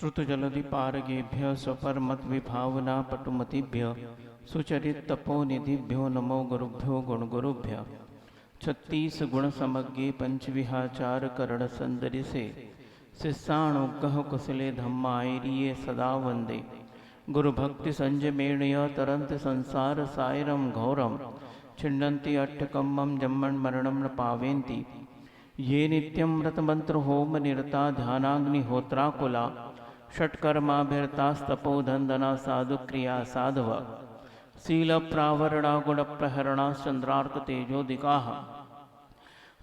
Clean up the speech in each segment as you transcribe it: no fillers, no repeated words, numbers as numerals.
श्रुतजलधिपारगेभ्य स्वपरमद्विभावना पटुमतिभ्य सुचरित तपोनिधिभ्यो नमो गुरुभ्यो गुणगुरुभ्य। 36 गुण समज्ञे पंचविहाचार करण संदरि से शिष्याणुग्रह कुशले धम्मायरिये सदा वंदे। गुरु भक्ति संजमेणय तरंत संसार सायरम घोरम छिन्नन्ति अट्ठकम्मं जम्मन् मरणं न पावेन्ति। ये नित्यं व्रतमंत्र होम निरता ध्यानाग्निहोत्राकुला षट्कर्माभिरतास्तपोधन्दना साधु क्रिया साधव शील प्रावरणा गुण प्रहरणा चंद्रार्क तेजोदिकाः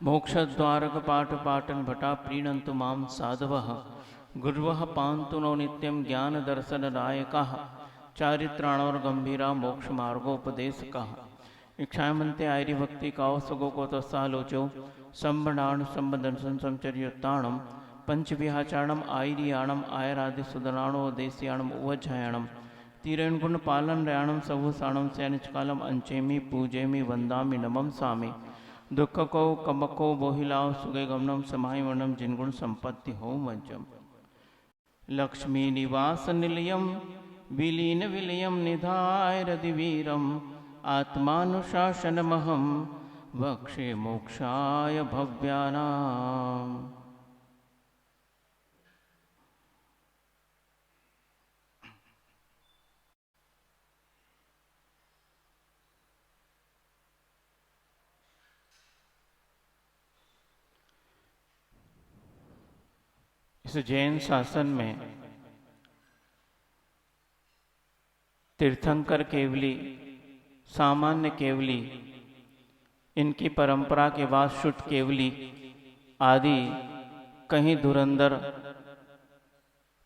मोक्षद्वारक पाठ पाटन भटा प्रीणन्तु मां साधवः। गुर्वः पान्तु नो नित्यं ज्ञान दर्शन नायकाः चारित्राणोर गंभीरा मोक्ष मार्गोपदेशकाः। इच्छामन्ते आयरी भक्ति काओ सुगो को तस्सालोचो संबणाण संबदर्शन संचर्योत्ताणम पंचविहाचारणम आयरियाणम आयरादि सुदनाणो देशियाणम उवज्जायाणम तीरण गुण पालन रयाणम सवुसाणम सैनिचकालम अंचेमी पूजेमी वंदामी नमम स्वामी। दुख को कमको बोहिलाओ सुगे गमनम समाहि वर्णम जिनगुण संपत्ति हो मज्जम। लक्ष्मी निवास निलयम विलीन विलयम निधाय रदिवीरम आत्मानुशासनमहं वक्षे मोक्षाय भव्यानाम। इस जैन शासन में तीर्थंकर केवली, सामान्य केवली, इनकी परंपरा के बाद शुट केवली आदि कहीं धुरंधर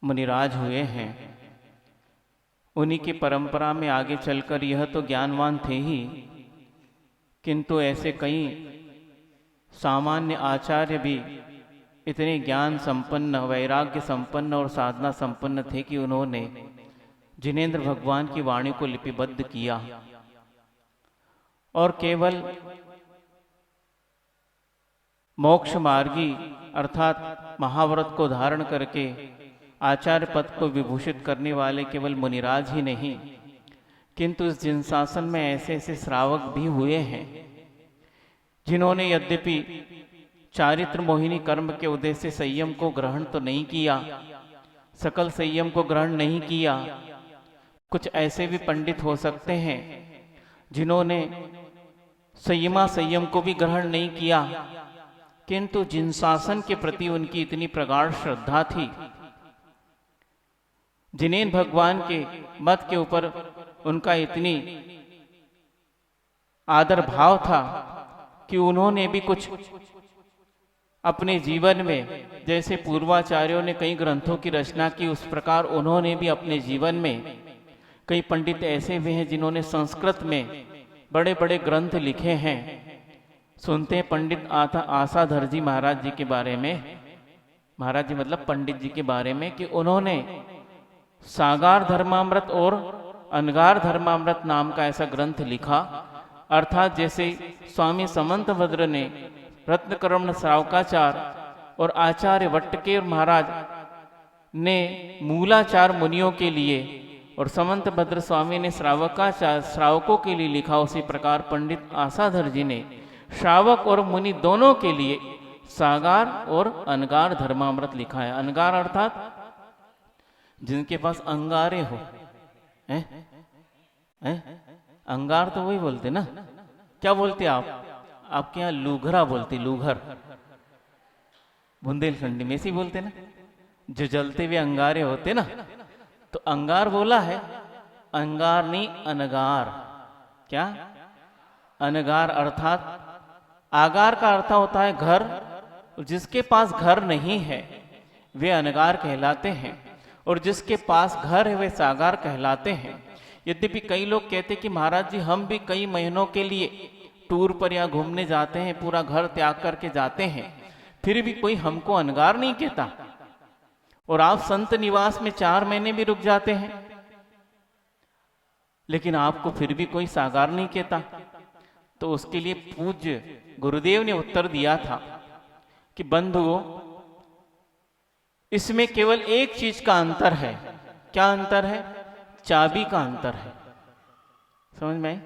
मुनिराज हुए हैं। उन्हीं की परंपरा में आगे चलकर यह तो ज्ञानवान थे ही, किंतु ऐसे कई सामान्य आचार्य भी इतने ज्ञान संपन्न, वैराग्य संपन्न और साधना संपन्न थे कि उन्होंने जिनेंद्र भगवान की वाणी को लिपिबद्ध किया और केवल मोक्ष मार्गी अर्थात महाव्रत को धारण करके आचार्य पद को विभूषित करने वाले केवल मुनिराज ही नहीं, किंतु इस जिन शासन में ऐसे ऐसे श्रावक भी हुए हैं जिन्होंने यद्यपि चारित्र मोहिनी कर्म के उद्देश्य से संयम को ग्रहण तो नहीं किया, सकल संयम को ग्रहण नहीं किया। कुछ ऐसे भी पंडित हो सकते हैं जिन्होंने संयम को भी ग्रहण नहीं किया, किंतु जिन शासन के प्रति उनकी इतनी प्रगाढ़ श्रद्धा थी, जिन्हें भगवान के मत के ऊपर उनका इतनी आदर भाव था कि उन्होंने भी कुछ अपने जीवन में, जैसे पूर्वाचार्यों ने कई ग्रंथों की रचना की, उस प्रकार उन्होंने भी अपने जीवन में, कई पंडित ऐसे भी हैं जिन्होंने संस्कृत में बड़े बड़े ग्रंथ लिखे हैं। सुनते हैं पंडित आसाधर जी महाराज जी के बारे में, महाराज जी मतलब पंडित जी के बारे में, कि उन्होंने सागार धर्मामृत और अनगार धर्मामृत नाम का ऐसा ग्रंथ लिखा। अर्थात जैसे स्वामी समंत भद्र ने रत्नकर्म श्रावकाचार और आचार्य वट्टकेर महाराज ने मूलाचार मुनियों के लिए और समंत भद्र स्वामी ने श्रावकाचार श्रावकों के लिए लिखा, उसी प्रकार पंडित आसाधर जी ने श्रावक और मुनि दोनों के लिए सागार और अनगार धर्मामृत लिखा है। अनगार अर्थात जिनके पास अंगारे हो, अंगार तो वही बोलते ना, क्या बोलते आप? आपके यहाँ लूघरा बोलते, लूघर बुंदेलखंडी में ऐसे बोलते ना, जो जलते हुए अंगारे होते ना, तो अंगार बोला है, अंगार नहीं अनगार। क्या? अनगार अर्थात आगार का अर्थ होता है घर, जिसके पास घर नहीं है वे अनगार कहलाते हैं, और जिसके पास घर है वे सागार कहलाते हैं। यद्यपि कई लोग कहते कि महाराज जी हम भी कई महीनों के लिए टूर पर या घूमने जाते हैं, पूरा घर त्याग करके जाते हैं, फिर भी कोई हमको अनगार नहीं कहता, और आप संत निवास में 4 महीने भी रुक जाते हैं, लेकिन आपको फिर भी कोई सागार नहीं कहता। तो उसके लिए पूज्य गुरुदेव ने उत्तर दिया था कि बंधुओं, इसमें केवल एक चीज का अंतर है। क्या अंतर है? चाबी का अंतर है। समझ में आई?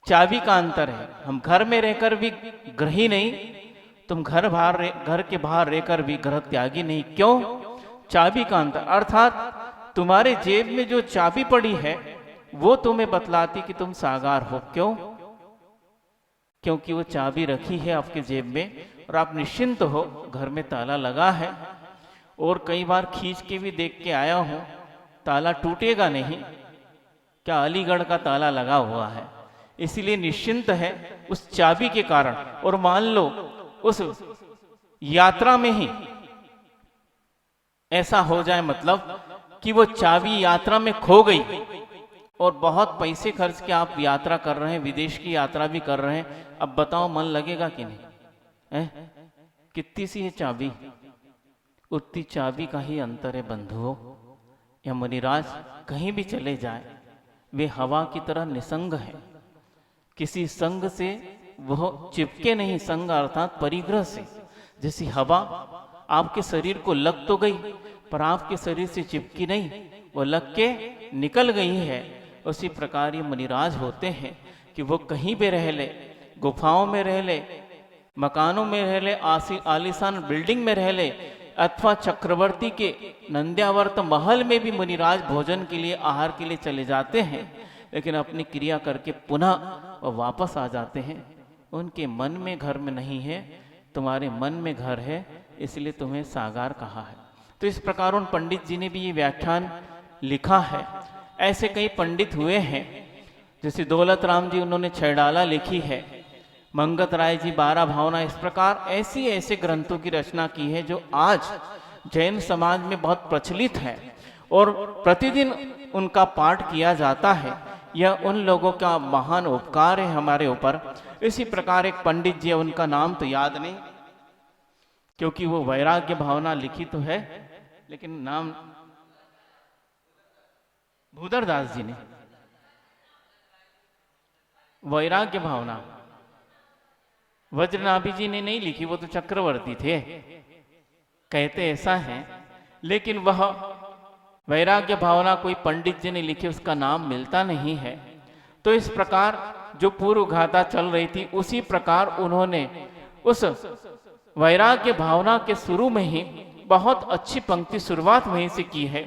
चाबी का अंतर है। हम घर में रहकर भी ग्रही नहीं, तुम घर के बाहर रहकर भी ग्रह त्यागी नहीं। क्यों? चाबी का अंतर। अर्थात तुम्हारे जेब में जो चाबी पड़ी है वो तुम्हें बतलाती कि तुम साकार हो। क्यों? क्योंकि वो चाबी रखी है आपके जेब में और आप निश्चिंत हो, घर में ताला लगा है। और कई बार खींच के भी देख के आया हूं, ताला टूटेगा नहीं। क्या अलीगढ़ का ताला लगा हुआ है, इसलिए निश्चिंत है उस चाबी के कारण। और मान लो उस यात्रा में ही ऐसा हो जाए, मतलब कि वो चाबी यात्रा में खो गई और बहुत पैसे खर्च के आप यात्रा कर रहे हैं, विदेश की यात्रा भी कर रहे हैं, अब बताओ मन लगेगा कि नहीं? कितनी सी है चाबी, उतनी चाबी का ही अंतर है बंधुओं। या मुनिराज कहीं भी चले जाए, वे हवा की तरह निसंग है, किसी संग से वह चिपके नहीं। संग अर्थात परिग्रह से। जैसी हवा आपके शरीर को लग तो गई पर आपके शरीर से चिपकी नहीं, वो लग के निकल गई है। उसी प्रकार ये मुनिराज होते हैं कि वो कहीं भी रह ले, गुफाओं में रह ले, मकानों में रह ले, आलीशान बिल्डिंग में रह ले, अथवा चक्रवर्ती के नंद्यावर्त महल में भी मुनिराज भोजन के लिए, आहार के लिए चले जाते हैं, लेकिन अपनी क्रिया करके पुनः वो वापस आ जाते हैं। उनके मन में घर में नहीं है, तुम्हारे मन में घर है, इसलिए तुम्हें साकार कहा है। तो इस प्रकार उन पंडित जी ने भी ये व्याख्यान लिखा है। ऐसे कई पंडित हुए हैं, जैसे दौलत राम जी, उन्होंने छैडाला लिखी है, मंगत राय जी 12 भावना। इस प्रकार ऐसे ग्रंथों की रचना की है जो आज जैन समाज में बहुत प्रचलित है और प्रतिदिन उनका पाठ किया जाता है। यह उन लोगों का महान उपकार है हमारे ऊपर। इसी प्रकार एक पंडित जी, उनका नाम तो याद नहीं क्योंकि वो वैराग्य भावना लिखी तो है, लेकिन नाम भूदरदास जी ने वैराग्य भावना, वज्रनाभि जी ने नहीं लिखी, वो तो चक्रवर्ती थे, कहते ऐसा है। लेकिन वह वैराग्य भावना कोई पंडित जी ने लिखी, उसका नाम मिलता नहीं है। तो इस प्रकार जो पूर्व गाथा चल रही थी, उसी प्रकार उन्होंने उस वैराग्य भावना के शुरू में ही बहुत अच्छी पंक्ति शुरुआत वहीं से की है।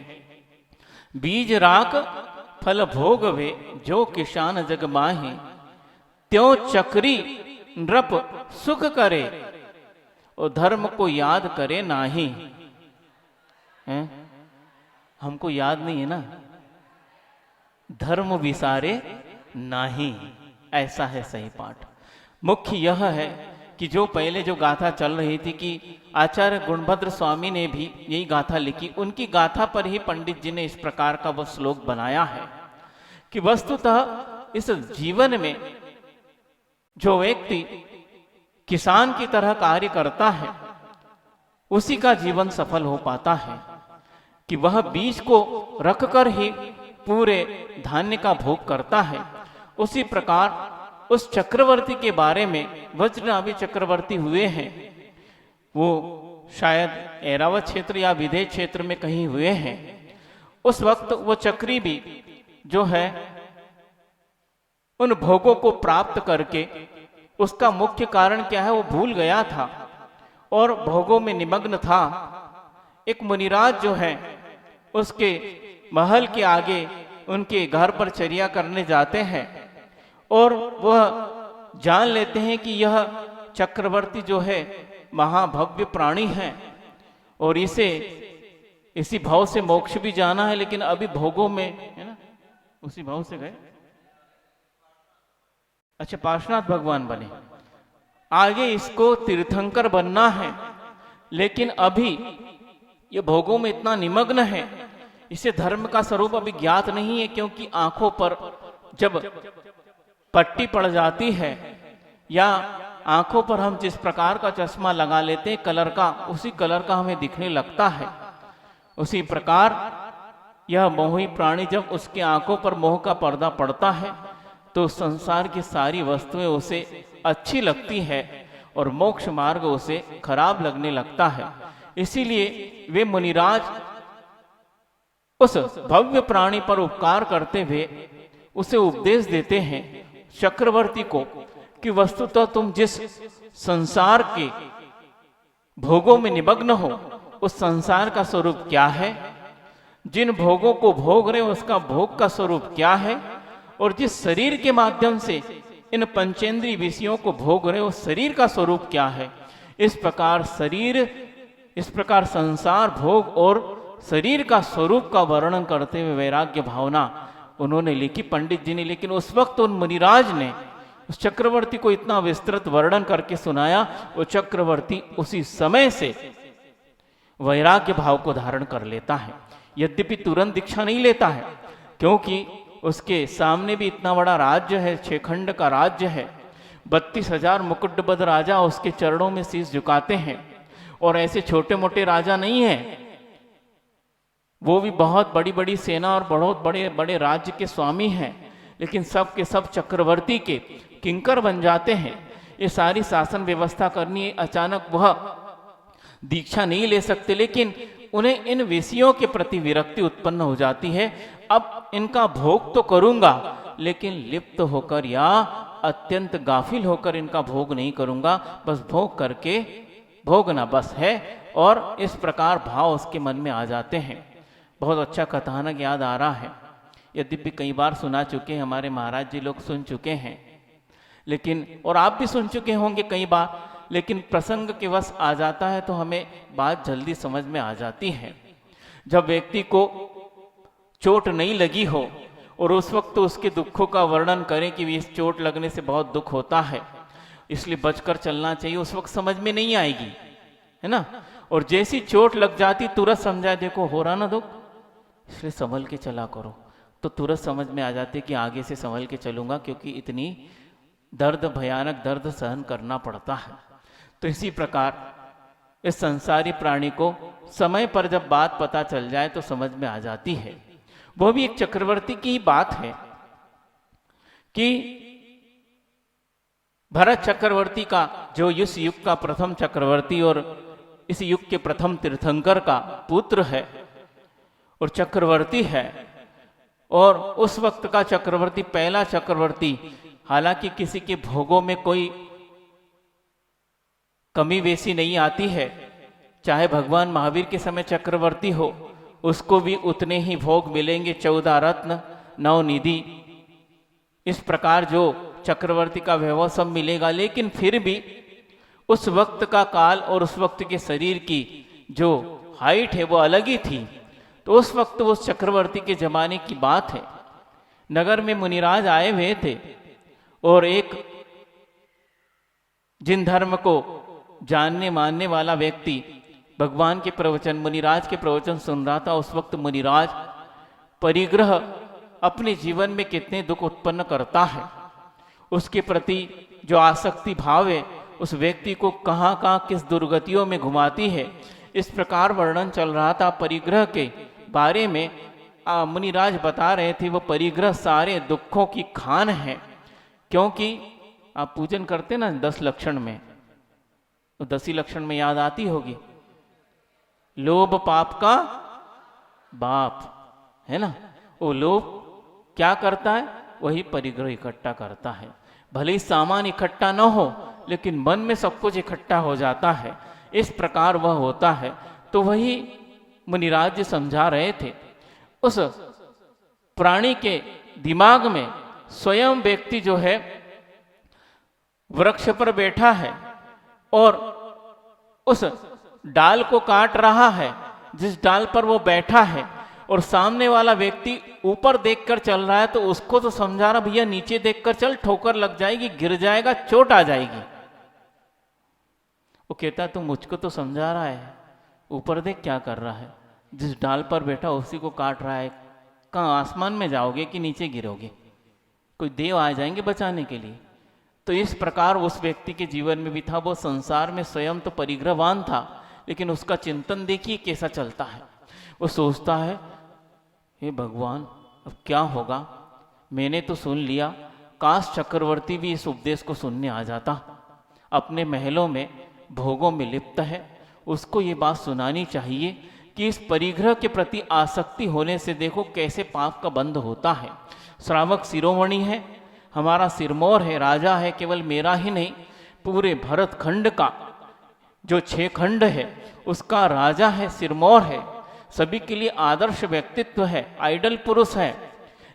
बीज राख फल भोग वे, जो किसान जग माही, त्यों चक्री नृप सुख करे, और धर्म को याद करे नाही। हमको याद नहीं है ना, धर्म विसारे नाही, ऐसा है सही पाठ। मुख्य यह है कि जो पहले जो गाथा चल रही थी कि आचार्य गुणभद्र स्वामी ने भी यही गाथा लिखी, उनकी गाथा पर ही पंडित जी ने इस प्रकार का वह श्लोक बनाया है कि वस्तुतः इस जीवन में जो व्यक्ति किसान की तरह कार्य करता है, उसी का जीवन सफल हो पाता है कि वह बीज को रखकर ही पूरे धान्य का भोग करता है। उसी प्रकार उस चक्रवर्ती के बारे में, वज्रनाभि चक्रवर्ती हुए हैं, वो शायद ऐरावत क्षेत्र या विदेश क्षेत्र में कहीं हुए हैं। उस वक्त वो चक्री भी जो है उन भोगों को प्राप्त करके, उसका मुख्य कारण क्या है वो भूल गया था और भोगों में निमग्न था। एक मुनिराज जो है उसके महल के आगे उनके घर पर चर्या करने जाते हैं और वह जान लेते हैं कि यह चक्रवर्ती जो है महाभव्य प्राणी है और इसे इसी भाव से मोक्ष भी जाना है, लेकिन अभी भोगों में है ना, उसी भाव से गए। अच्छा, पार्श्वनाथ भगवान बने, आगे इसको तीर्थंकर बनना है, लेकिन अभी ये भोगों में इतना निमग्न है, इसे धर्म का स्वरूप अभी ज्ञात नहीं है। क्योंकि आंखों पर जब पट्टी पड़ जाती है या आंखों पर हम जिस प्रकार का चश्मा लगा लेते हैं कलर का, उसी कलर का हमें दिखने लगता है। उसी प्रकार यह मोही प्राणी जब उसके आंखों पर मोह का पर्दा पड़ता है तो संसार की सारी वस्तुएं उसे अच्छी लगती है और मोक्ष मार्ग उसे खराब लगने लगता है। इसीलिए वे मुनिराज उस भव्य प्राणी पर उपकार करते हुए उसे उपदेश देते हैं चक्रवर्ती को कि वस्तुतः तुम जिस संसार के भोगों में निमग्न हो उस संसार का स्वरूप क्या है, जिन भोगों को भोग रहे हो उसका भोग का स्वरूप क्या है, और जिस शरीर के माध्यम से इन पंचेंद्रीय विषयों को भोग रहे हो शरीर का स्वरूप क्या है। इस प्रकार संसार भोग और शरीर का स्वरूप का वर्णन करते हुए वैराग्य भावना उन्होंने लिखी पंडित जी ने। लेकिन उस वक्त उन मुनिराज ने उस चक्रवर्ती को इतना विस्तृत वर्णन करके सुनाया, वो चक्रवर्ती उसी समय से वैराग्य भाव को धारण कर लेता है। यद्यपि तुरंत दीक्षा नहीं लेता है, क्योंकि उसके सामने भी इतना बड़ा राज्य है, 6 खंड का राज्य है, 32,000 मुकुटबद्ध राजा उसके चरणों में शीश झुकाते हैं। और ऐसे छोटे मोटे राजा नहीं है, वो भी बहुत बड़ी बड़ी सेना और बहुत बड़े बड़े राज्य के स्वामी हैं, लेकिन सब के सब चक्रवर्ती के किंकर बन जाते हैं। ये सारी शासन व्यवस्था करनी है। अचानक वह दीक्षा नहीं ले सकते, लेकिन उन्हें इन विषयों के प्रति विरक्ति उत्पन्न हो जाती है। अब इनका भोग तो करूंगा, लेकिन लिप्त होकर या अत्यंत गाफिल होकर इनका भोग नहीं करूंगा, बस भोग करके भोगना बस है। और इस प्रकार भाव उसके मन में आ जाते हैं। बहुत अच्छा कथानक याद आ रहा है, यद्यपि कई बार सुना चुके हैं, हमारे महाराज जी लोग सुन चुके हैं, लेकिन और आप भी सुन चुके होंगे कई बार, लेकिन प्रसंग के वश आ जाता है तो हमें बात जल्दी समझ में आ जाती है। जब व्यक्ति को चोट नहीं लगी हो और उस वक्त तो उसके दुखों का वर्णन करें कि इस चोट लगने से बहुत दुख होता है, इसलिए बचकर चलना चाहिए, उस वक्त समझ में नहीं आएगी, है ना। और जैसी चोट लग जाती तुरंत समझा, देखो हो रहा ना दुख, इसलिए संभल के चला करो, तो तुरंत समझ में आ जाती कि आगे से संभल के चलूंगा, क्योंकि इतनी दर्द, भयानक दर्द सहन करना पड़ता है। तो इसी प्रकार इस संसारी प्राणी को समय पर जब बात पता चल जाए तो समझ में आ जाती है। वो भी एक चक्रवर्ती की ही बात है कि भरत चक्रवर्ती का, जो इस युग का प्रथम चक्रवर्ती और इस युग के प्रथम तीर्थंकर का पुत्र है और चक्रवर्ती है, और उस वक्त का चक्रवर्ती, पहला चक्रवर्ती, हालांकि किसी के भोगों में कोई कमी बेसी नहीं आती है, चाहे भगवान महावीर के समय चक्रवर्ती हो उसको भी उतने ही भोग मिलेंगे, 14 रत्न 9 निधि, इस प्रकार जो चक्रवर्ती का वैभव सब मिलेगा। लेकिन फिर भी उस वक्त का काल और उस वक्त के शरीर की जो हाइट है वो अलग ही थी। तो उस वक्त उस चक्रवर्ती के जमाने की बात है, नगर में मुनिराज आए हुए थे और एक जिन धर्म को जानने मानने वाला व्यक्ति भगवान के प्रवचन, मुनिराज के प्रवचन सुन रहा था। उस वक्त मुनिराज परिग्रह अपने जीवन में कितने दुख उत्पन्न करता है, उसके प्रति जो आसक्ति भाव है उस व्यक्ति को कहाँ कहाँ किस दुर्गतियों में घुमाती है, इस प्रकार वर्णन चल रहा था। परिग्रह के बारे में मुनिराज बता रहे थे, वो परिग्रह सारे दुखों की खान है। क्योंकि आप पूजन करते ना 10 लक्षण में, तो 10 लक्षण में याद आती होगी, लोभ पाप का बाप, है ना। वो लोभ क्या करता है, वही परिग्रह इकट्ठा करता है। भले ही सामान इकट्ठा न हो, लेकिन मन में सब कुछ इकट्ठा हो जाता है, इस प्रकार वह होता है। तो वही मुनिराज जी समझा रहे थे, उस प्राणी के दिमाग में स्वयं व्यक्ति जो है वृक्ष पर बैठा है और उस डाल को काट रहा है जिस डाल पर वो बैठा है, और सामने वाला व्यक्ति ऊपर देखकर चल रहा है, तो उसको तो समझा रहा भैया नीचे देखकर चल, ठोकर लग जाएगी, गिर जाएगा, चोट आ जाएगी। वो कहता तू मुझको तो समझा रहा है, ऊपर देख क्या कर रहा है, जिस डाल पर बैठा उसी को काट रहा है, कहाँ आसमान में जाओगे कि नीचे गिरोगे, कोई देव आ जाएंगे बचाने के लिए। तो इस प्रकार उस व्यक्ति के जीवन में भी था। वो संसार में स्वयं तो परिग्रहवान था, लेकिन उसका चिंतन देखिए कैसा चलता है। वो सोचता है, हे भगवान अब क्या होगा, मैंने तो सुन लिया, काश चक्रवर्ती भी इस उपदेश को सुनने आ जाता। अपने महलों में भोगों में लिप्त है, उसको ये बात सुनानी चाहिए कि इस परिग्रह के प्रति आसक्ति होने से देखो कैसे पाप का बंध होता है। श्रावक शिरोमणि है, हमारा सिरमौर है, राजा है, केवल मेरा ही नहीं पूरे भरत खंड का जो 6 खंड है उसका राजा है, सिरमौर है, सभी के लिए आदर्श व्यक्तित्व है, आइडल पुरुष है,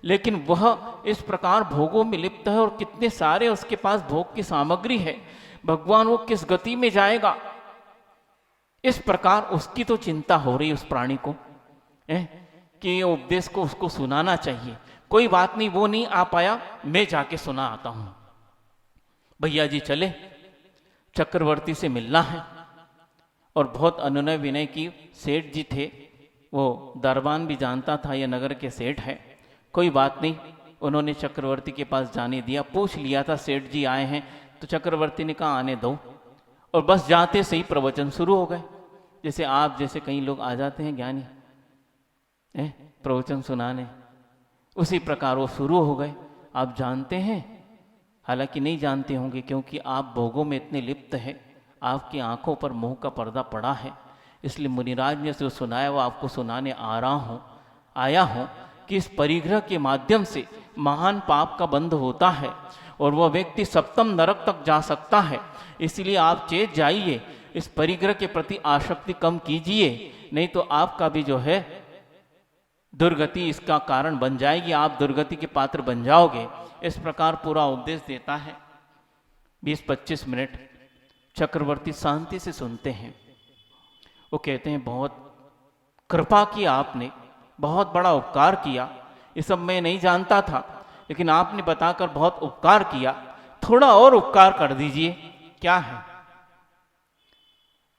लेकिन वह इस प्रकार भोगों में लिप्त है और कितने सारे उसके पास भोग की सामग्री है। भगवान वो किस गति में जाएगा, इस प्रकार उसकी तो चिंता हो रही उस प्राणी को कि ये उपदेश को उसको सुनाना चाहिए। कोई बात नहीं, वो नहीं आ पाया, मैं जाके सुना आता हूं। भैया जी चले, चक्रवर्ती से मिलना है। और बहुत अनुनय विनय की, सेठ जी थे, वो दरबान भी जानता था ये नगर के सेठ है। कोई बात नहीं, उन्होंने चक्रवर्ती के पास जाने दिया। पूछ लिया था सेठ जी आए हैं, तो चक्रवर्ती ने कहा आने दो। और बस जाते से ही प्रवचन शुरू हो गए। जैसे आप जैसे कई लोग आ जाते हैं ज्ञानी प्रवचन सुनाने, उसी प्रकार वो शुरू हो गए। आप जानते हैं, हालांकि नहीं जानते होंगे क्योंकि आप भोगों में इतने लिप्त हैं, आपकी आंखों पर मोह का पर्दा पड़ा है, इसलिए मुनिराज ने जो सुनाया वो आपको सुनाने आया हूँ कि इस परिग्रह के माध्यम से महान पाप का बंध होता है और वह व्यक्ति सप्तम नरक तक जा सकता है। इसलिए आप चेत जाइए, इस परिग्रह के प्रति आसक्ति कम कीजिए, नहीं तो आपका भी जो है दुर्गति इसका कारण बन जाएगी, आप दुर्गति के पात्र बन जाओगे। इस प्रकार पूरा उपदेश देता है। 20-25 मिनट चक्रवर्ती शांति से सुनते हैं। वो कहते हैं बहुत कृपा की आपने, बहुत बड़ा उपकार किया, ये सब मैं नहीं जानता था, लेकिन आपने बताकर बहुत उपकार किया, थोड़ा और उपकार कर दीजिए। क्या है?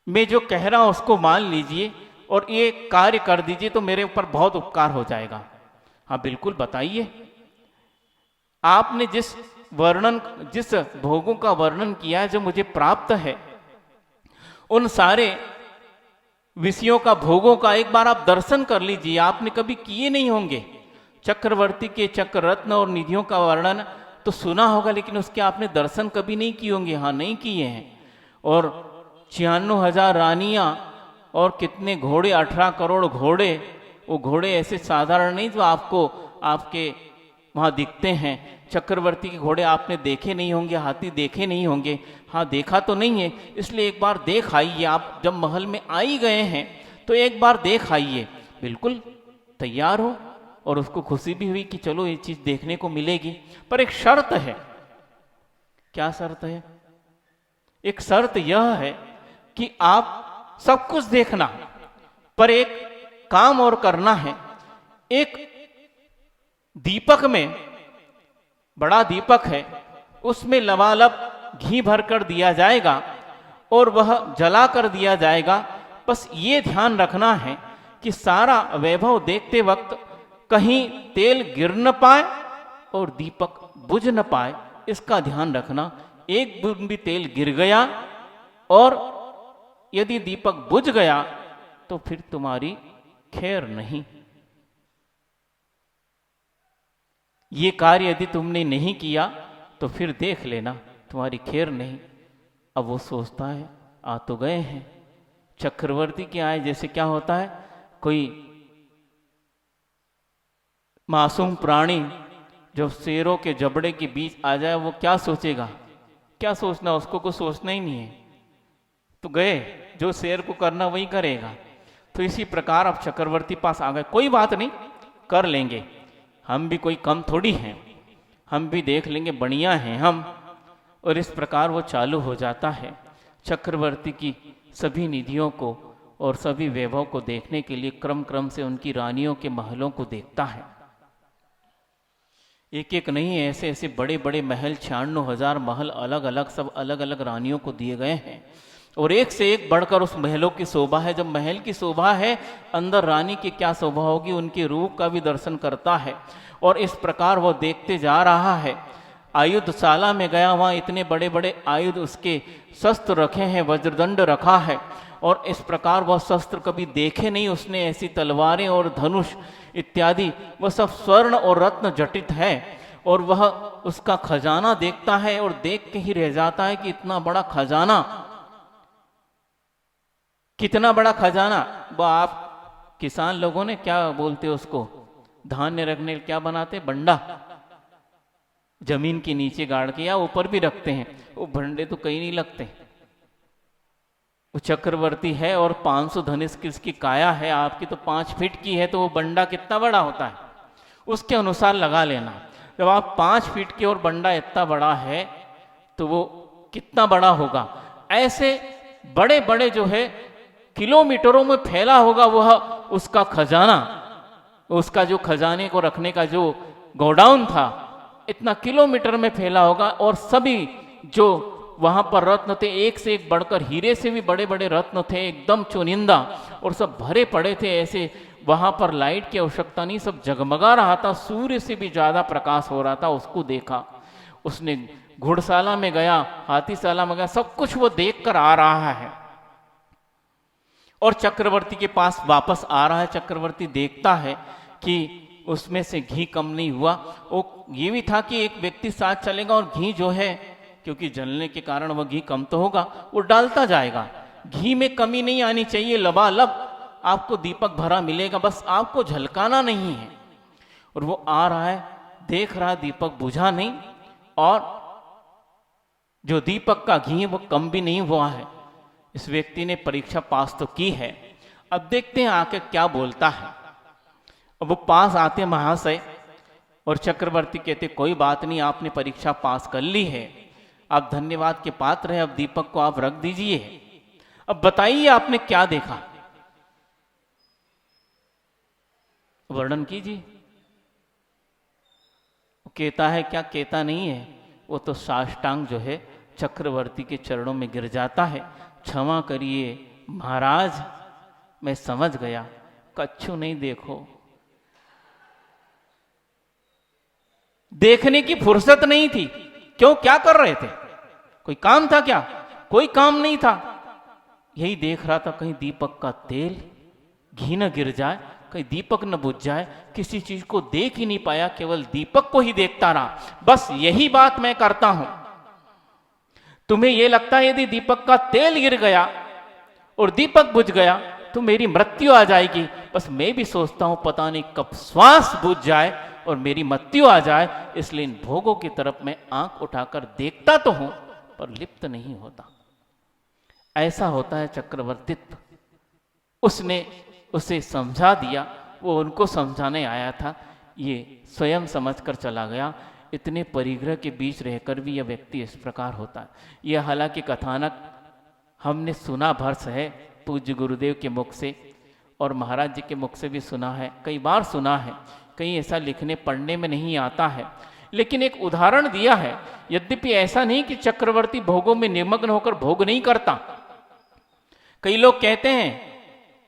मैं जो कह रहा हूं उसको मान लीजिए और ये कार्य कर दीजिए तो मेरे ऊपर बहुत उपकार हो जाएगा। हाँ बिल्कुल बताइए। आपने जिस भोगों का वर्णन किया है जो मुझे प्राप्त है, उन सारे विषयों का, भोगों का एक बार आप दर्शन कर लीजिए। आपने कभी किए नहीं होंगे। चक्रवर्ती के चक्र रत्न और निधियों का वर्णन तो सुना होगा, लेकिन उसके आपने दर्शन कभी नहीं किए होंगे। हाँ नहीं किए हैं। और 96,000 रानियां और कितने घोड़े, 18 करोड़ घोड़े। वो घोड़े ऐसे साधारण नहीं जो आपको आपके वहाँ दिखते हैं। चक्रवर्ती के घोड़े आपने देखे नहीं होंगे, हाथी देखे नहीं होंगे। हाँ देखा तो नहीं है, इसलिए एक बार देख आइए। आप जब महल में आ ही गए हैं तो एक बार देख आइए। बिल्कुल तैयार हो, और उसको खुशी भी हुई कि चलो ये चीज देखने को मिलेगी। पर एक शर्त है। क्या शर्त है? एक शर्त यह है कि आप सब कुछ देखना, पर एक काम और करना है। एक दीपक में, बड़ा दीपक है, उसमें लबालब घी भर कर दिया जाएगा और वह जला कर दिया जाएगा। बस ये ध्यान रखना है कि सारा वैभव देखते वक्त कहीं तेल गिर न पाए और दीपक बुझ न पाए, इसका ध्यान रखना। एक बूंद भी तेल गिर गया और यदि दीपक बुझ गया तो फिर तुम्हारी खैर नहीं। ये कार्य यदि तुमने नहीं किया तो फिर देख लेना, तुम्हारी खैर नहीं। अब वो सोचता है आ तो गए हैं चक्रवर्ती के आए। जैसे क्या होता है, कोई मासूम प्राणी जब शेरों के जबड़े के बीच आ जाए, वो क्या सोचेगा? क्या सोचना, उसको कुछ सोचना ही नहीं है, तो गए, जो शेर को करना वही करेगा। तो इसी प्रकार अब चक्रवर्ती पास आ गए। कोई बात नहीं, कर लेंगे, हम भी कोई कम थोड़ी हैं, हम भी देख लेंगे, बढ़िया हैं हम। और इस प्रकार वो चालू हो जाता है चक्रवर्ती की सभी निधियों को और सभी वैभव को देखने के लिए क्रम क्रम से उनकी रानियों के महलों को देखता है। एक एक नहीं, ऐसे ऐसे बड़े बड़े महल, 96,000 महल, अलग अलग, सब अलग अलग रानियों को दिए गए हैं। और एक से एक बढ़कर उस महलों की शोभा है। जब महल की शोभा है, अंदर रानी की क्या शोभा होगी, उनके रूप का भी दर्शन करता है। और इस प्रकार वो देखते जा रहा है। आयुधशाला में गया, वहाँ इतने बड़े बड़े आयुध, उसके शस्त्र रखे हैं, वज्रदंड रखा है। और इस प्रकार वह शस्त्र कभी देखे नहीं उसने, ऐसी तलवारें और धनुष इत्यादि, वह सब स्वर्ण और रत्न जटित है। और वह उसका खजाना देखता है और देख के ही रह जाता है कि इतना बड़ा खजाना कितना बड़ा खजाना, वो आप किसान लोगों ने क्या बोलते उसको, धान्य रखने क्या बनाते, बंडा, जमीन के नीचे गाड़ के या ऊपर भी रखते हैं, वो भंडे तो कहीं नहीं लगते। वो चक्रवर्ती है और 500 धनुष की उसकी काया है, आपकी तो 5 फीट की है, तो वो बंडा कितना बड़ा होता है उसके अनुसार लगा लेना। जब आप 5 फीट की और बंडा इतना बड़ा है तो वो कितना बड़ा होगा। ऐसे बड़े बड़े जो है किलोमीटरों में फैला होगा वह उसका खजाना, उसका जो खजाने को रखने का जो गोडाउन था इतना किलोमीटर में फैला होगा। और सभी जो वहां पर रत्न थे, एक से एक बढ़कर, हीरे से भी बड़े बड़े रत्न थे, एकदम चुनिंदा, और सब भरे पड़े थे। ऐसे वहां पर लाइट की आवश्यकता नहीं, सब जगमगा रहा था, सूर्य से भी ज्यादा प्रकाश हो रहा था। उसको देखा, उसने घुड़शाला में गया, हाथीशाला में गया, सब कुछ वो देख कर आ रहा है और चक्रवर्ती के पास वापस आ रहा है। चक्रवर्ती देखता है कि उसमें से घी कम नहीं हुआ। वो ये भी था कि एक व्यक्ति साथ चलेगा और घी जो है, क्योंकि जलने के कारण वह घी कम तो होगा, वो डालता जाएगा। घी में कमी नहीं आनी चाहिए, लबालब आपको दीपक भरा मिलेगा, बस आपको झलकाना नहीं है। और वो आ रहा है, देख रहा है दीपक बुझा नहीं, और जो दीपक का घी है वो कम भी नहीं हुआ है। इस व्यक्ति ने परीक्षा पास तो की है, अब देखते हैं आके क्या बोलता है। अब वो पास आते महाशय, और चक्रवर्ती कहते कोई बात नहीं, आपने परीक्षा पास कर ली है, आप धन्यवाद के पात्र हैं, अब दीपक को आप रख दीजिए। अब बताइए आपने क्या देखा, वर्णन कीजिए। कहता है क्या, कहता नहीं है, वो तो साष्टांग जो है चक्रवर्ती के चरणों में गिर जाता है। क्षमा करिए महाराज, मैं समझ गया, कच्छू नहीं देखो। देखने की फुर्सत नहीं थी, क्यों, क्या कर रहे थे, कोई काम था क्या, कोई काम नहीं था। यही देख रहा था कहीं दीपक का तेल घी न गिर जाए, कहीं दीपक न बुझ जाए, किसी चीज को देख ही नहीं पाया, केवल दीपक को ही देखता रहा। बस यही बात मैं करता हूं। तुम्हें यह लगता है यदि दीपक का तेल गिर गया और दीपक बुझ गया तो मेरी मृत्यु आ जाएगी। बस मैं भी सोचता हूं पता नहीं कब श्वास बुझ जाए और मेरी मृत्यु आ जाए, इसलिए इन भोगों की तरफ मैं आंख उठाकर देखता तो हूं पर लिप्त नहीं होता। ऐसा होता है चक्रवर्तित्व। उसने उसे समझा दिया, वो उनको समझाने आया था, ये स्वयं समझकर चला गया। इतने परिग्रह के बीच रहकर भी यह व्यक्ति इस प्रकार होता है। यह हालांकि कथानक हमने सुना भर्स है पूज्य गुरुदेव के मुख से, और महाराज जी के मुख से भी सुना है, कई बार सुना है, कहीं ऐसा लिखने पढ़ने में नहीं आता है, लेकिन एक उदाहरण दिया है। यद्यपि ऐसा नहीं कि चक्रवर्ती भोगों में निमग्न होकर भोग नहीं करता। कई लोग कहते हैं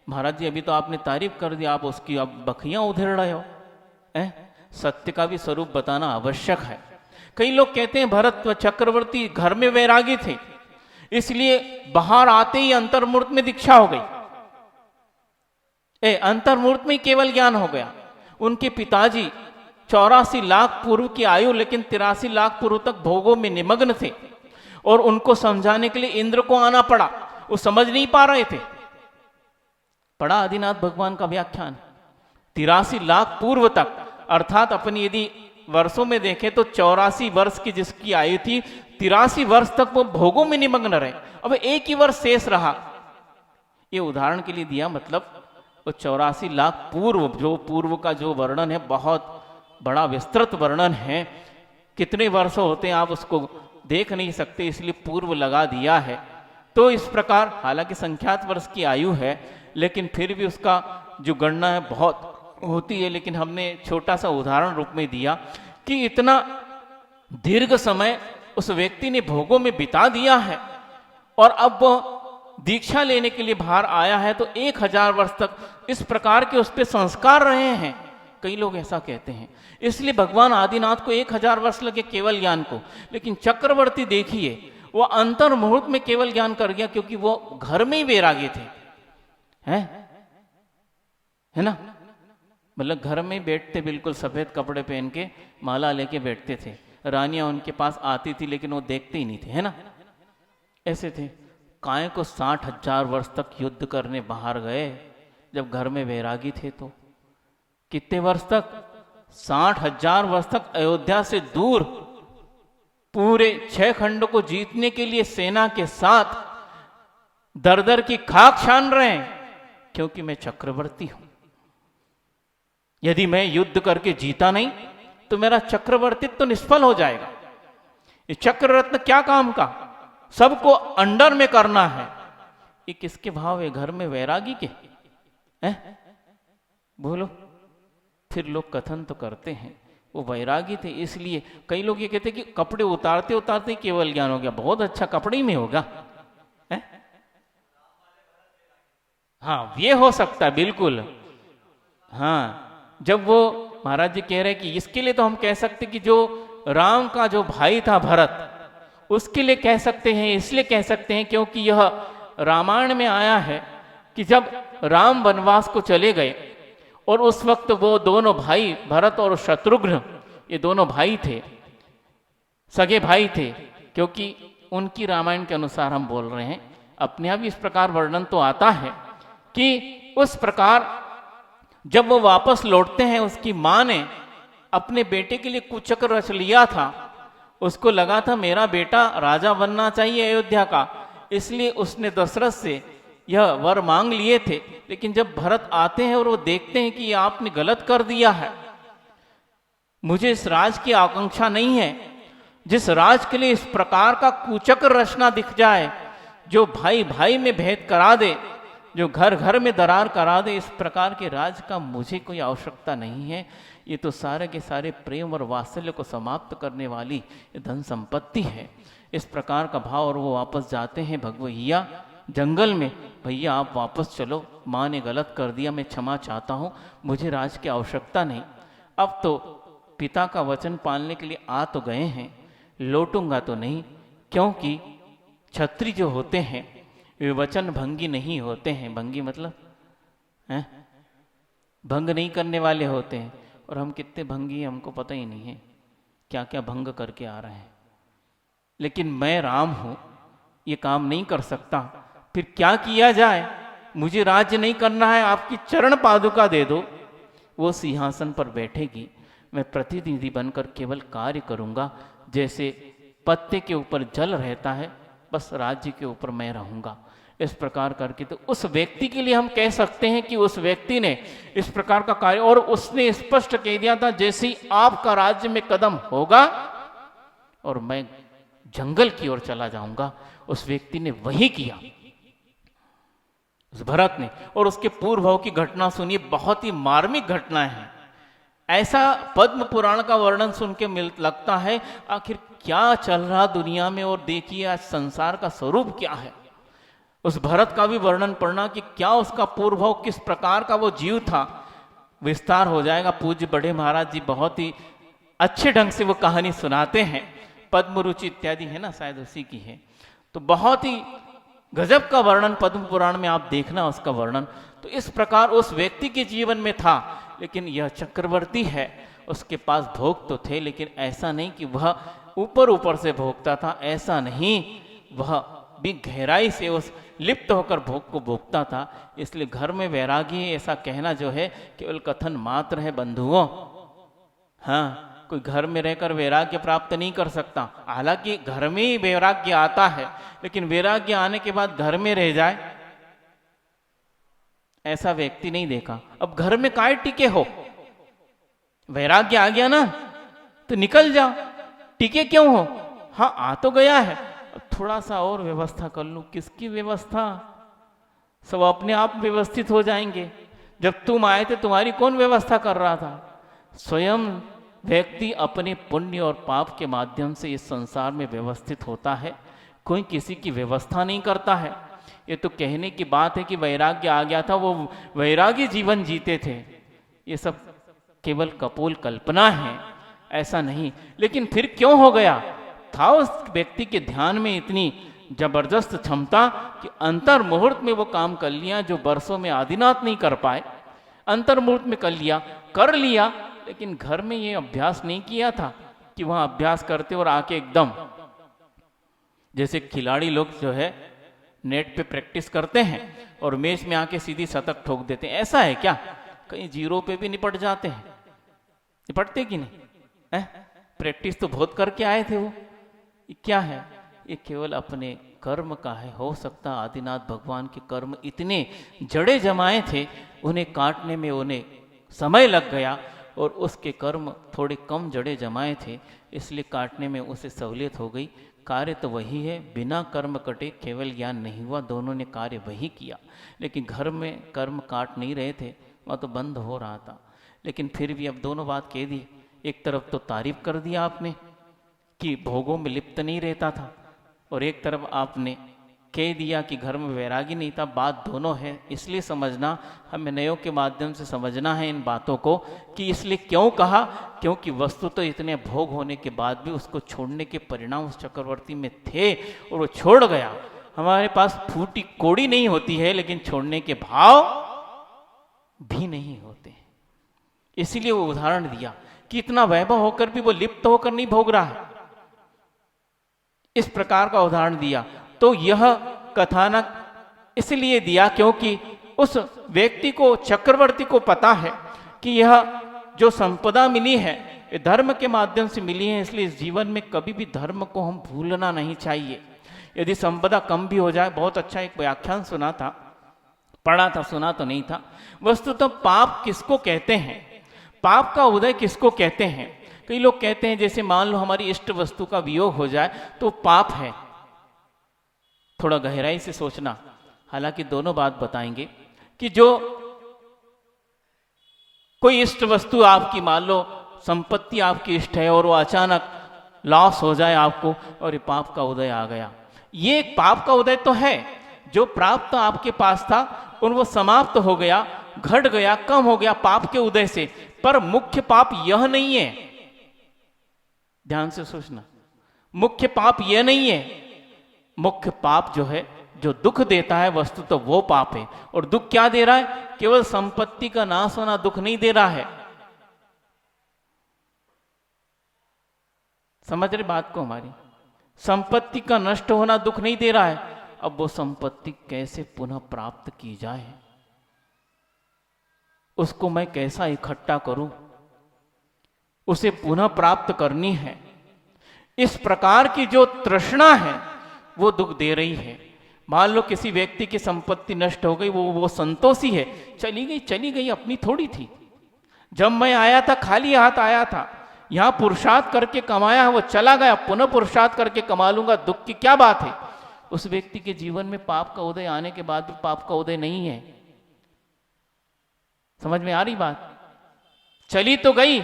महाराज जी अभी तो आपने तारीफ कर दी, आप उसकी अब बखियां उधेड़ रहे हो, सत्य का भी स्वरूप बताना आवश्यक है। कई लोग कहते हैं भरत चक्रवर्ती घर में वैरागी थे, इसलिए बाहर आते ही अंतर्मूर्त में दीक्षा हो गई, अंतर्मूर्त में केवल ज्ञान हो गया। उनके पिताजी 84 लाख पूर्व की आयु, लेकिन 83 लाख पूर्व तक भोगों में निमग्न थे, और उनको समझाने के लिए इंद्र को आना पड़ा, वो समझ नहीं पा रहे थे। पढ़ा आदिनाथ भगवान का व्याख्यान, 83 लाख पूर्व तक, अर्थात अपनी यदि वर्षों में देखें तो 84 वर्ष की जिसकी आयु थी, 83 वर्ष तक वो भोगों में निमग्न रहे, अब एक ही वर्ष शेष रहा। ये उदाहरण के लिए दिया, मतलब वो 84 लाख पूर्व, जो पूर्व का जो वर्णन है बहुत बड़ा विस्तृत वर्णन है, कितने वर्ष होते हैं आप उसको देख नहीं सकते, इसलिए पूर्व लगा दिया है। तो इस प्रकार हालांकि संख्यात वर्ष की आयु है, लेकिन फिर भी उसका जो गणना है बहुत होती है, लेकिन हमने छोटा सा उदाहरण रूप में दिया कि इतना दीर्घ समय उस व्यक्ति ने भोगों में बिता दिया है, और अब वह दीक्षा लेने के लिए बाहर आया है, तो 1000 वर्ष तक इस प्रकार के उस पर संस्कार रहे हैं। कई लोग ऐसा कहते हैं, इसलिए भगवान आदिनाथ को 1000 वर्ष लगे केवल ज्ञान को, लेकिन चक्रवर्ती देखिए वो अंतर मुहूर्त में केवल ज्ञान कर गया, क्योंकि वो घर में ही वैरागी थे, है ना, मतलब घर में बैठते, बिल्कुल सफेद कपड़े पहन के माला लेके बैठते थे, रानियां उनके पास आती थी लेकिन वो देखते ही नहीं थे, है ना, ऐसे थे। काहे को 60,000 वर्ष तक युद्ध करने बाहर गए जब घर में वैरागी थे तो? कितने वर्ष तक? 60,000 वर्ष तक अयोध्या से दूर पूरे 6 खंडों को जीतने के लिए सेना के साथ दर दर की खाक छान रहे हैं, क्योंकि मैं चक्रवर्ती हूं। यदि मैं युद्ध करके जीता नहीं तो मेरा चक्रवर्तित्व तो निष्फल हो जाएगा। ये चक्र रत्न क्या काम का? सबको अंडर में करना है। ये किसके भाव है? घर में वैरागी के हैं? बोलो। फिर लोग कथन तो करते हैं वो वैरागी थे इसलिए। कई लोग ये कहते हैं कि कपड़े उतारते उतारते केवल ज्ञान हो गया। बहुत अच्छा, कपड़े ही में होगा है? हाँ, ये हो सकता है, बिल्कुल। हाँ, जब वो महाराज जी कह रहे हैं कि इसके लिए तो हम कह सकते कि जो राम का जो भाई था भरत, उसके लिए कह सकते हैं, इसलिए कह सकते हैं क्योंकि यह रामायण में आया है कि जब राम वनवास को चले गए और उस वक्त वो दोनों भाई भरत और शत्रुघ्न, ये दोनों भाई थे, सगे भाई थे, क्योंकि उनकी रामायण के अनुसार हम बोल रहे हैं। अपने आप इस प्रकार वर्णन तो आता है कि उस प्रकार जब वो वापस लौटते हैं, उसकी माँ ने अपने बेटे के लिए कुचक्र रच लिया था। उसको लगा था मेरा बेटा राजा बनना चाहिए अयोध्या का, इसलिए उसने दशरथ से यह वर मांग लिए थे। लेकिन जब भरत आते हैं और वो देखते हैं कि आपने गलत कर दिया है, मुझे इस राज की आकांक्षा नहीं है जिस राज के लिए इस प्रकार का कुचक्र रचना दिख जाए, जो भाई भाई में भेद करा दे, जो घर घर में दरार करा दे, इस प्रकार के राज का मुझे कोई आवश्यकता नहीं है। ये तो सारे के सारे प्रेम और वात्सल्य को समाप्त करने वाली धन संपत्ति है। इस प्रकार का भाव। और वो वापस जाते हैं भगवैया जंगल में। भैया आप वापस चलो, माँ ने गलत कर दिया, मैं क्षमा चाहता हूँ, मुझे राज की आवश्यकता नहीं। अब तो पिता का वचन पालने के लिए आ तो गए हैं, लौटूंगा तो नहीं, क्योंकि क्षत्रिय जो होते हैं वे वचन भंगी नहीं होते हैं। भंगी मतलब है भंग नहीं करने वाले होते हैं। और हम कितने भंगी हैं हमको पता ही नहीं है, क्या क्या भंग करके आ रहे हैं। लेकिन मैं राम हूं, ये काम नहीं कर सकता। फिर क्या किया जाए? मुझे राज्य नहीं करना है, आपकी चरण पादुका दे दो, वो सिंहासन पर बैठेगी, मैं प्रतिनिधि बनकर केवल कार्य करूंगा। जैसे पत्ते के ऊपर जल रहता है, बस राज्य के ऊपर मैं रहूंगा। इस प्रकार करके तो उस व्यक्ति के लिए हम कह सकते हैं कि उस व्यक्ति ने इस प्रकार का कार्य, और उसने स्पष्ट कह दिया था जैसे ही आपका राज्य में कदम होगा और मैं जंगल की ओर चला जाऊंगा। उस व्यक्ति ने वही किया, उस भरत ने। और उसके पूर्व भाव की घटना सुनिए, बहुत ही मार्मिक घटना है। ऐसा पद्म पुराण का वर्णन सुन के लगता है आखिर क्या चल रहा दुनिया में, और देखिए आज संसार का स्वरूप क्या है। उस भरत का भी वर्णन पढ़ना कि क्या उसका पूर्व भाव, किस प्रकार का वो जीव था, विस्तार हो जाएगा। पूज्य बड़े महाराज जी बहुत ही अच्छे ढंग से वो कहानी सुनाते हैं। पद्म रुचि इत्यादि है ना, शायद उसी की है। तो बहुत ही गजब का वर्णन पद्म पुराण में आप देखना उसका वर्णन। तो इस प्रकार उस व्यक्ति के जीवन में था। लेकिन यह चक्रवर्ती है, उसके पास भोग तो थे, लेकिन ऐसा नहीं कि वह ऊपर ऊपर से भोगता था, ऐसा नहीं, वह भी गहराई से उस लिप्त होकर भोग को भोगता था। इसलिए घर में वैरागी ऐसा कहना जो है केवल कथन मात्र है बंधुओं। हाँ, कोई घर में रहकर वैराग्य प्राप्त नहीं कर सकता। हालांकि घर में ही वैराग्य आता है, लेकिन वैराग्य आने के बाद घर में रह जाए, ऐसा व्यक्ति नहीं देखा। अब घर में काय टिके हो? वैराग्य आ गया ना तो निकल जाओ, टिके क्यों हो? हाँ, आ तो गया है, अब थोड़ा सा और व्यवस्था कर लूं। किसकी व्यवस्था? सब अपने आप व्यवस्थित हो जाएंगे। जब तुम आए थे तुम्हारी कौन व्यवस्था कर रहा था? स्वयं व्यक्ति अपने पुण्य और पाप के माध्यम से इस संसार में व्यवस्थित होता है, कोई किसी की व्यवस्था नहीं करता है। ये तो कहने की बात है कि वैराग्य आ गया था, वो वैरागी जीवन जीते थे, ये सब केवल कपोल कल्पना है, ऐसा नहीं। लेकिन फिर क्यों हो गया? था उस व्यक्ति के ध्यान में इतनी जबरदस्त क्षमता कि अंतर मुहूर्त में वो काम कर लिया जो वर्षों में आदिनाथ नहीं कर पाए। अंतर मुहूर्त में कर लिया, लेकिन घर में ये अभ्यास नहीं किया था कि वहां अभ्यास करते और आके एकदम, जैसे खिलाड़ी लोग जो है नेट पे प्रैक्टिस करते हैं और मैच में आके सीधी शतक ठोक देते हैं। ऐसा है क्या? कहीं जीरो पे भी निपट जाते हैं, निपटते कि नहीं है? प्रैक्टिस तो बहुत करके आए थे वो। ये क्या है? ये केवल अपने कर्म का है। हो सकता आदिनाथ भगवान के कर्म इतने जड़े जमाए थे, उन्हें काटने में उन्हें समय लग गया, और उसके कर्म थोड़े कम जड़े जमाए थे, इसलिए काटने में उसे सहूलियत हो गई। कार्य तो वही है, बिना कर्म कटे केवल ज्ञान नहीं हुआ। दोनों ने कार्य वही किया, लेकिन घर में कर्म काट नहीं रहे थे, वहाँ तो बंद हो रहा था। लेकिन फिर भी अब दोनों बात कह दी। एक तरफ तो तारीफ कर दिया आपने कि भोगों में लिप्त नहीं रहता था, और एक तरफ आपने कह दिया कि घर में वैरागी नहीं था। बात दोनों है, इसलिए समझना, हमें नयों के माध्यम से समझना है इन बातों को कि इसलिए क्यों कहा, क्योंकि वस्तु तो इतने भोग होने के बाद भी उसको छोड़ने के परिणाम उस चक्रवर्ती में थे, और वो छोड़ गया। हमारे पास फूटी कोड़ी नहीं होती है, लेकिन छोड़ने के भाव भी नहीं होते। इसीलिए वो उदाहरण दिया कि इतना वैभव होकर भी वो लिप्त होकर नहीं भोग रहा है, इस प्रकार का उदाहरण दिया। तो यह कथानक इसलिए दिया क्योंकि उस व्यक्ति को, चक्रवर्ती को पता है कि यह जो संपदा मिली है ये धर्म के माध्यम से मिली है, इसलिए इस जीवन में कभी भी धर्म को हम भूलना नहीं चाहिए। यदि संपदा कम भी हो जाए, बहुत अच्छा एक व्याख्यान सुना था, पढ़ा था, सुना तो नहीं था। वस्तुतः पाप किसको कहते हैं, पाप का उदय किसको कहते हैं? कई लोग कहते हैं जैसे मान लो हमारी इष्ट वस्तु का वियोग हो जाए तो पाप है। थोड़ा गहराई से सोचना, हालांकि दोनों बात बताएंगे कि जो कोई इष्ट वस्तु आपकी, मान लो संपत्ति आपकी इष्ट है और वो अचानक लॉस हो जाए आपको, और ये पाप का उदय आ गया। ये पाप का उदय तो है, जो प्राप्त आपके पास था और वो समाप्त हो गया, घट गया, कम हो गया पाप के उदय से। पर मुख्य पाप यह नहीं है, ध्यान से सोचना, मुख्य पाप यह नहीं है। मुख्य पाप जो है, जो दुख देता है वस्तु तो वो पाप है। और दुख क्या दे रहा है? केवल संपत्ति का नाश होना दुख नहीं दे रहा है। समझ रहे बात को हमारी? संपत्ति का नष्ट होना दुख नहीं दे रहा है। अब वो संपत्ति कैसे पुनः प्राप्त की जाए, उसको मैं कैसा इकट्ठा करूं, उसे पुनः प्राप्त करनी है, इस प्रकार की जो तृष्णा है वो दुख दे रही है। मान लो किसी व्यक्ति की संपत्ति नष्ट हो गई, वो संतोषी है, चली गई, अपनी थोड़ी थी। जब मैं आया था खाली हाथ आया था, यहां पुरुषार्थ करके कमाया, वो चला गया, पुनः पुरुषार्थ करके कमा लूंगा, दुख की क्या बात है? उस व्यक्ति के जीवन में पाप का उदय आने के बाद भी पाप का उदय नहीं है। समझ में आ रही बात? चली तो गई,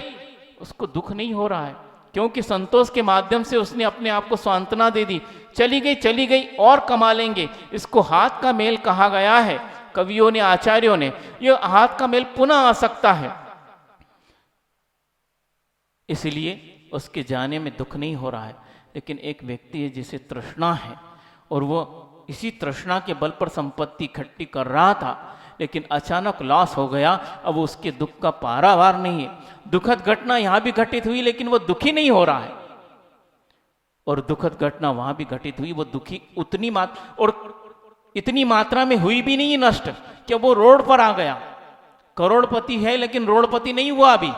उसको दुख नहीं हो रहा है, क्योंकि संतोष के माध्यम से उसने अपने आप को सांत्वना दे दी। चली गई और कमा लेंगे। इसको हाथ का मेल कहा गया है कवियों ने, आचार्यों ने। यह हाथ का मेल पुनः आ सकता है, इसलिए उसके जाने में दुख नहीं हो रहा है। लेकिन एक व्यक्ति है जिसे तृष्णा है, और वो इसी तृष्णा के बल पर संपत्ति इकट्ठी कर रहा था, लेकिन अचानक लॉस हो गया। अब उसके दुख का पारावार नहीं है। दुखद घटना यहां भी घटित हुई, लेकिन वो दुखी नहीं हो रहा है। और दुखद घटना वहां भी घटित हुई, वो दुखी इतनी मात्रा में हुई भी नहीं नष्ट कि वो रोड पर आ गया। करोड़पति है लेकिन रोडपति नहीं हुआ अभी।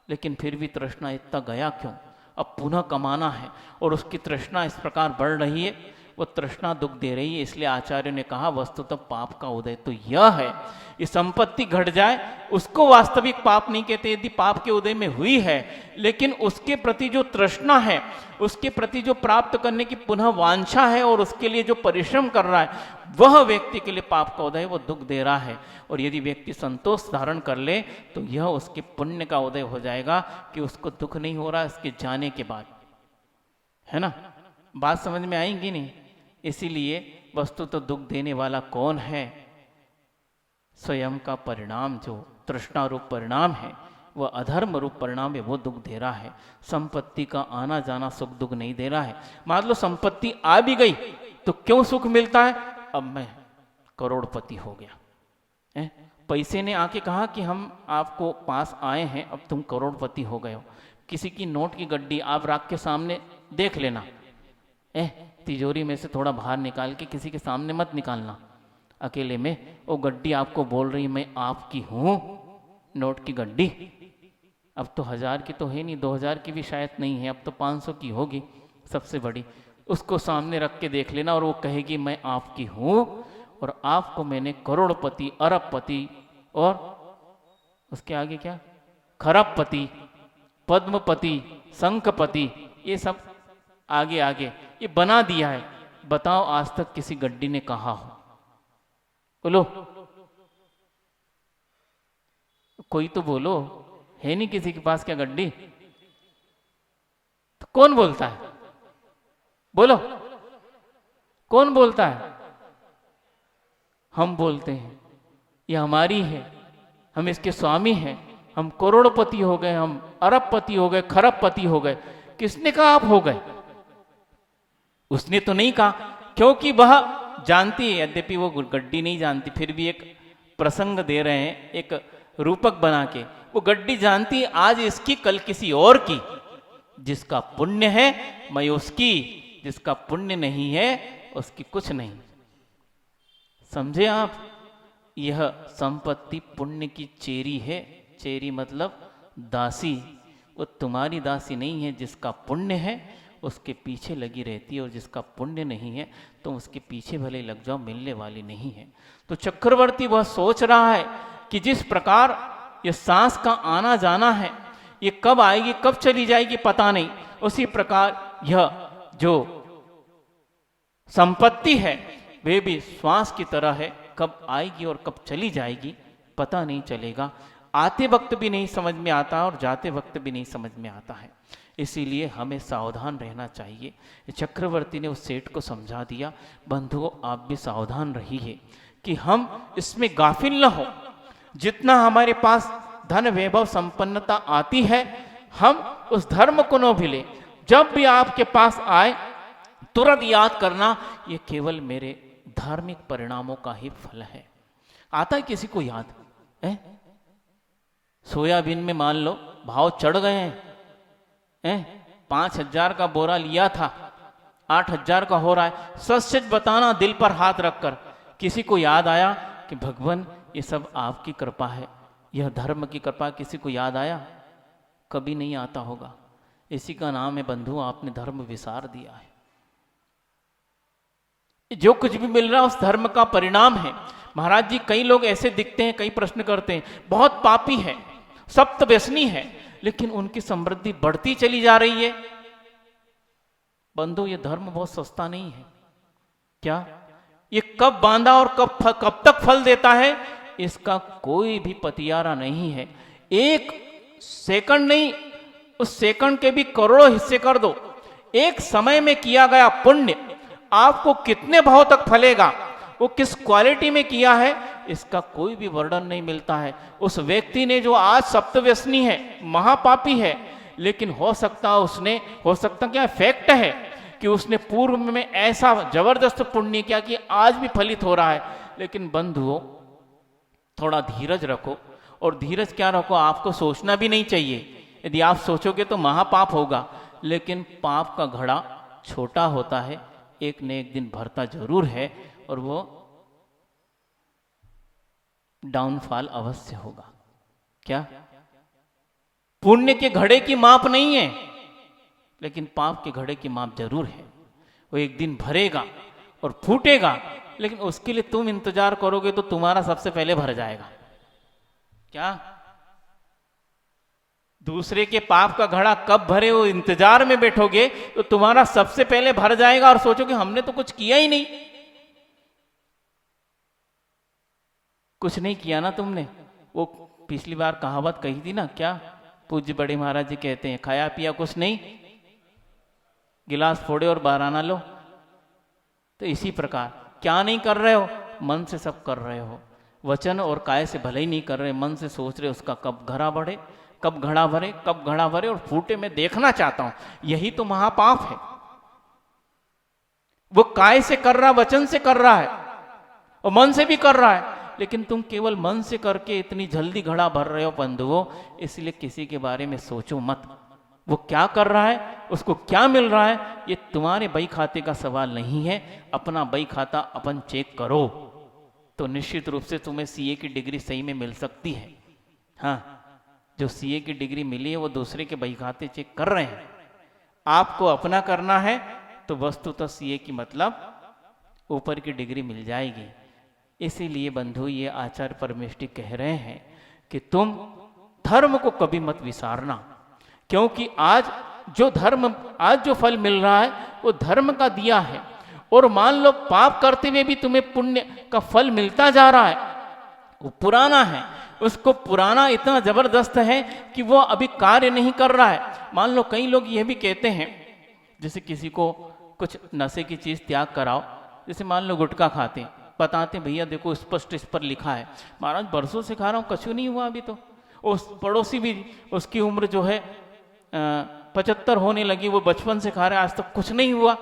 लेकिन फिर भी तृष्णा इतना गया क्यों? अब पुनः कमाना है, और उसकी तृष्णा इस प्रकार बढ़ रही है, वो तृष्णा दुख दे रही है। इसलिए आचार्य ने कहा वस्तुतः पाप का उदय तो यह है, ये संपत्ति घट जाए उसको वास्तविक पाप नहीं कहते, यदि पाप के उदय में हुई है, लेकिन उसके प्रति जो तृष्णा है, उसके प्रति जो प्राप्त करने की पुनः वांछा है, और उसके लिए जो परिश्रम कर रहा है, वह व्यक्ति के लिए पाप का उदय वो दुख दे रहा है। और यदि व्यक्ति संतोष धारण कर ले तो यह उसके पुण्य का उदय हो जाएगा कि उसको दुख नहीं हो रहा इसके जाने के बाद। है ना? बात समझ में आएगी नहीं? इसीलिए वस्तु तो दुख देने वाला कौन है? स्वयं का परिणाम, जो तृष्णा रूप परिणाम है, वह अधर्म रूप परिणाम है, वो दुख दे रहा है। संपत्ति का आना जाना सुख दुख नहीं दे रहा है। मान लो संपत्ति आ भी गई तो क्यों सुख मिलता है? अब मैं करोड़पति हो गया है? पैसे ने आके कहा कि हम आपको पास आए हैं, अब तुम करोड़पति हो गए हो। किसी की नोट की गड्डी आप राख के सामने देख लेना तिजोरी में से थोड़ा बाहर निकाल के किसी के सामने मत निकालना अकेले में। वो गड्डी आपको बोल रही मैं आपकी हूँ, नोट की गड्डी। अब तो 1000 की तो है नहीं, 2000 की भी शायद नहीं है, अब तो 500 की होगी सबसे बड़ी। उसको सामने रख के देख लेना और वो कहेगी मैं आपकी हूँ और आपको मैंने करोड़पति, अरबपति और उसके आगे क्या, खरबपति, पद्मपति, शंखपति, ये सब आगे आगे ये बना दिया है। बताओ आज तक किसी गड्डी ने कहा हो? बोलो, कोई तो बोलो, है नहीं किसी के पास क्या गड्डी? तो कौन बोलता है? बोलो, कौन बोलता है? हम बोलते हैं, ये हमारी है, हम इसके स्वामी हैं, हम करोड़पति हो गए, हम अरबपति हो गए, खरबपति हो गए। किसने कहा आप हो गए? उसने तो नहीं कहा, क्योंकि वह जानती है, यद्यपि वो गड्डी नहीं जानती, फिर भी एक प्रसंग दे रहे हैं, एक रूपक बना के। वो गड्डी जानती है आज इसकी, कल किसी और की। जिसका पुण्य है मैं उसकी, जिसका पुण्य नहीं है उसकी कुछ नहीं। समझे आप? यह संपत्ति पुण्य की चेरी है। चेरी मतलब दासी। वो तुम्हारी दासी नहीं है। जिसका पुण्य है उसके पीछे लगी रहती है, और जिसका पुण्य नहीं है तो उसके पीछे भले लग जाओ, मिलने वाली नहीं है। तो चक्रवर्ती वह सोच रहा है कि जिस प्रकार ये सांस का आना जाना है, ये कब आएगी कब चली जाएगी पता नहीं, उसी प्रकार यह जो संपत्ति है वे भी श्वास की तरह है, कब आएगी और कब चली जाएगी पता नहीं चलेगा। आते वक्त भी नहीं समझ में आता और जाते वक्त भी नहीं समझ में आता है। इसीलिए हमें सावधान रहना चाहिए। चक्रवर्ती ने उस सेठ को समझा दिया, बंधुओं आप भी सावधान रहिए कि हम इसमें गाफिल न हो। जितना हमारे पास धन वैभव संपन्नता आती है, हम उस धर्म को न भूलें। जब भी आपके पास आए तुरंत याद करना, ये केवल मेरे धार्मिक परिणामों का ही फल है। आता है किसी को याद है? सोयाबीन में मान लो भाव चढ़ गए हैं, 5000 का बोरा लिया था 8000 का हो रहा है। सच सच बताना दिल पर हाथ रखकर, किसी को याद आया कि भगवान ये सब आपकी कृपा है, यह धर्म की कृपा? किसी को याद आया? कभी नहीं आता होगा। इसी का नाम है बंधु, आपने धर्म विसार दिया है। जो कुछ भी मिल रहा है उस धर्म का परिणाम है। महाराज जी, कई लोग ऐसे दिखते हैं, कई प्रश्न करते हैं, बहुत पापी है, सप्त व्यसनी है, लेकिन उनकी समृद्धि बढ़ती चली जा रही है। बंधु, ये धर्म बहुत सस्ता नहीं है। क्या ये कब बांधा और कब तक फल देता है, इसका कोई भी पतियारा नहीं है। एक सेकंड नहीं, उस सेकंड के भी करोड़ों हिस्से कर दो। एक समय में किया गया पुण्य आपको कितने भाव तक फलेगा, वो किस क्वालिटी में किया है, इसका कोई भी वर्णन नहीं मिलता है। उस व्यक्ति ने जो आज सप्तव्यसनी है, महापापी है, लेकिन हो सकता क्या फैक्ट है कि उसने पूर्व में ऐसा जबरदस्त पुण्य किया कि आज भी फलित हो रहा है। लेकिन बंधुओं, थोड़ा धीरज रखो, और धीरज क्या रखो, आपको सोचना भी नहीं चाहिए। यदि आप सोचोगे तो महापाप होगा, लेकिन पाप का घड़ा छोटा होता है, एक न एक दिन भरता जरूर है, और वो डाउनफॉल अवश्य होगा। क्या पुण्य के घड़े की माप नहीं है, लेकिन पाप के घड़े की माप जरूर है। वो एक दिन भरेगा और फूटेगा, लेकिन उसके लिए तुम इंतजार करोगे तो तुम्हारा सबसे पहले भर जाएगा। क्या दूसरे के पाप का घड़ा कब भरे वो इंतजार में बैठोगे तो तुम्हारा सबसे पहले भर जाएगा, और सोचोगे हमने तो कुछ किया ही नहीं। कुछ नहीं किया ना तुमने। वो पिछली बार कहावत कही थी ना, क्या पूज्य बड़े महाराज जी कहते हैं, खाया पिया कुछ नहीं, गिलास फोड़े और बाराना लो। तो इसी प्रकार क्या नहीं कर रहे हो, मन से सब कर रहे हो। वचन और काय से भले ही नहीं कर रहे, मन से सोच रहे उसका कब घड़ा बढ़े, कब घड़ा भरे, कब घड़ा भरे और फूटे, मैं देखना चाहता हूं। यही तो महापाप है। वो काय से कर रहा, वचन से कर रहा है और मन से भी कर रहा है, लेकिन तुम केवल मन से करके इतनी जल्दी घड़ा भर रहे हो बंधुओं। इसलिए किसी के बारे में सोचो मत, वो क्या कर रहा है, उसको क्या मिल रहा है, ये तुम्हारे बही खाते का सवाल नहीं है। अपना बही खाता अपन चेक करो तो निश्चित रूप से तुम्हें सीए की डिग्री सही में मिल सकती है। हाँ, जो सीए की डिग्री मिली है वो दूसरे के बही खाते चेक कर रहे हैं। आपको अपना करना है तो वस्तुतः सीए की मतलब ऊपर की डिग्री मिल जाएगी। इसीलिए बंधु ये आचार्य परमेष्टि कह रहे हैं कि तुम धर्म को कभी मत विसारना, क्योंकि आज जो फल मिल रहा है वो धर्म का दिया है। और मान लो पाप करते हुए भी तुम्हें पुण्य का फल मिलता जा रहा है, वो पुराना है, उसको पुराना इतना जबरदस्त है कि वो अभी कार्य नहीं कर रहा है। मान लो कई लोग यह भी कहते हैं, जैसे किसी को कुछ नशे की चीज त्याग कराओ, जैसे मान लो गुटखा खाते हैं, बताते भैया देखो स्पष्ट इस पर लिखा है। महाराज बरसों से खा रहा हूँ, कछु नहीं हुआ अभी तो। उस पड़ोसी भी, उसकी उम्र जो है 75 होने लगी, वो बचपन से खा रहा है, आज तक कुछ नहीं हुआ।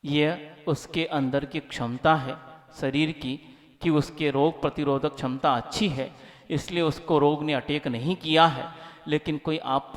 यह उसके अंदर की क्षमता है शरीर की कि उसके रोग प्रतिरोधक क्षमता अच्छी है, इसलिए उसको रोग ने अटैक नहीं किया है। लेकिन कोई आप